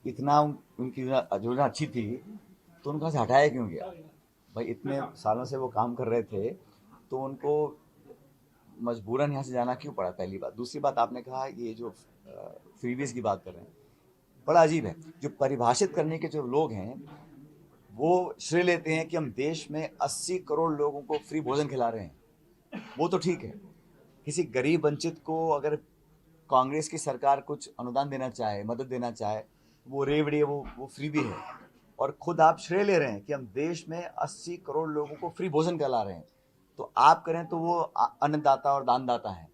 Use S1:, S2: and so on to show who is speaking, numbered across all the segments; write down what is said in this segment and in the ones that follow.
S1: इतना उनकी योजना अच्छी थी तो उनका से हटाया क्यों गया? भाई इतने सालों से वो काम कर रहे थे तो उनको मजबूरन यहाँ से जाना क्यों पड़ा? पहली बात। दूसरी बात, आपने कहा ये जो फ्रीबीज की बात कर रहे हैं, बड़ा अजीब है। जो परिभाषित करने के जो लोग हैं वो श्रेय लेते हैं कि हम देश में 80 करोड़ लोगों को फ्री भोजन खिला रहे हैं। वो तो ठीक है, किसी गरीब वंचित को अगर कांग्रेस की सरकार कुछ अनुदान देना चाहे, मदद देना चाहे, वो रेवड़ी है, वो फ्री भी है। और खुद आप श्रेय ले रहे हैं कि हम देश में 80 करोड़ लोगों को फ्री भोजन खिला रहे हैं। तो आप करें तो वो अन्नदाता और दानदाता है।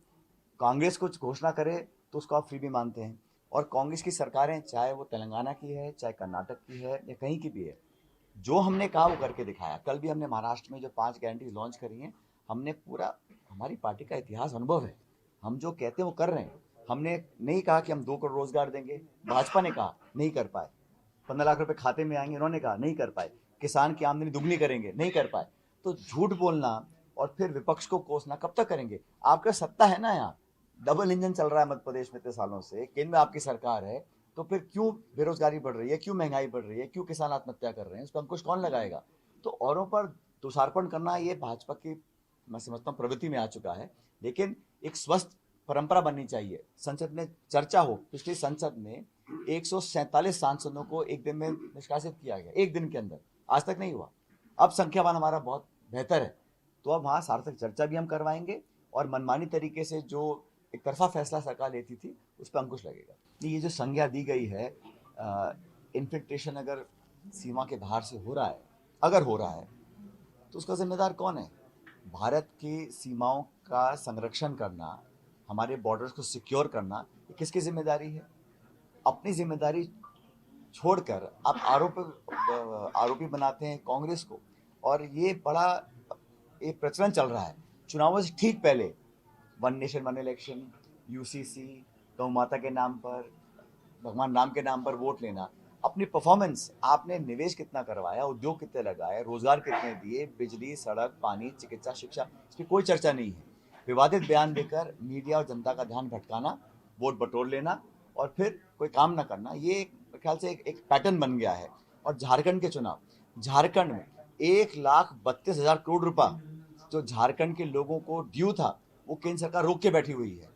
S1: कांग्रेस कुछ घोषणा करे तो उसको आप फ्री भी मानते हैं। और कांग्रेस की सरकारें, चाहे वो तेलंगाना की है, चाहे कर्नाटक की है, या कहीं की भी है, जो हमने कहा वो करके दिखाया। कल भी हमने महाराष्ट्र में जो 5 गारंटी लॉन्च करी हैं, हमने पूरा, हमारी पार्टी का इतिहास अनुभव है, हम जो कहते हैं वो कर रहे हैं। हमने नहीं कहा कि हम 2 करोड़ रोजगार देंगे, भाजपा ने कहा नहीं कर पाए। 15 लाख रुपए खाते में आएंगे, उन्होंने कहा नहीं कर पाए। किसान की आमदनी दुगनी करेंगे, नहीं कर पाए। तो झूठ बोलना और फिर विपक्ष को कोसना कब तक करेंगे? आपका सत्ता है ना यहाँ, डबल इंजन चल रहा है मध्य प्रदेश में इतने सालों से, केंद्र में आपकी सरकार है। तो फिर क्यों बेरोजगारी बढ़ रही है, क्यों महंगाई बढ़ रही है, क्यों किसान आत्महत्या कर रहे हैं? उस पर अंकुश कौन लगाएगा? तो औरों पर दोषारोपण करना ये भाजपा की, मैं समझता हूँ, प्रवृत्ति में आ चुका है। लेकिन एक स्वस्थ परंपरा बननी चाहिए, संसद में चर्चा हो। पिछली संसद में 147 सांसदों को एक दिन में निष्कासित किया गया, एक दिन के अंदर, आज तक नहीं हुआ। अब संख्यावान हमारा बहुत बेहतर है, तो अब वहाँ सार्थक चर्चा भी हम करवाएंगे और मनमानी तरीके से जो एक तरफा फैसला सरकार लेती थी उस पर अंकुश लगेगा। ये जो संज्ञा दी गई है, इन्फिल्ट्रेशन अगर सीमा के बाहर से हो रहा है, अगर हो रहा है, तो उसका जिम्मेदार कौन है? भारत की सीमाओं का संरक्षण करना, हमारे बॉर्डर्स को सिक्योर करना, ये किसकी जिम्मेदारी है? अपनी जिम्मेदारी छोड़कर आप आरोपी बनाते हैं कांग्रेस को। और ये बड़ा एक प्रचलन चल रहा है चुनावों से ठीक पहले, one nation one election, UCC, गौ माता के नाम पर, भगवान राम के नाम पर वोट लेना। अपनी परफॉर्मेंस, आपने निवेश कितना करवाया, उद्योग कितने लगाए, रोजगार कितने दिए, बिजली, सड़क, पानी, चिकित्सा, शिक्षा, इसकी कोई चर्चा नहीं है। विवादित बयान देकर मीडिया और जनता का ध्यान भटकाना, वोट बटोर लेना और फिर कोई काम ना करना, ये मेरे ख्याल से एक पैटर्न बन गया है। और झारखंड के चुनाव, झारखंड में 1,32,000 करोड़ रुपया जो झारखंड के लोगों को ड्यू था, वो केंद्र सरकार रोक के बैठी हुई है।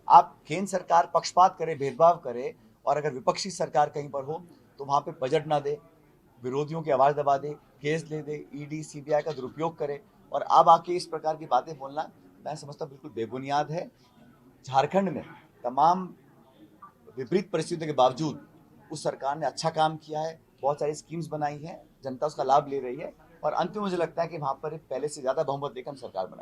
S1: आप केंद्र सरकार पक्षपात करे, भेदभाव करे, और अगर विपक्षी सरकार कहीं पर हो तो वहां पे बजट ना दे, विरोधियों की आवाज दबा दे, केस ले दे, ईडी सीबीआई का दुरुपयोग करे, और अब आके इस प्रकार की बातें बोलना, मैं समझता बिल्कुल बेबुनियाद है। झारखंड में तमाम विपरीत परिस्थितियों के बावजूद उस सरकार ने अच्छा काम किया है, बहुत सारी स्कीम्स बनाई हैं, जनता उसका लाभ ले रही है। और अंत में मुझे लगता है कि वहां पर पहले से ज्यादा बहुमत लेकर हम सरकार बनाएंगे।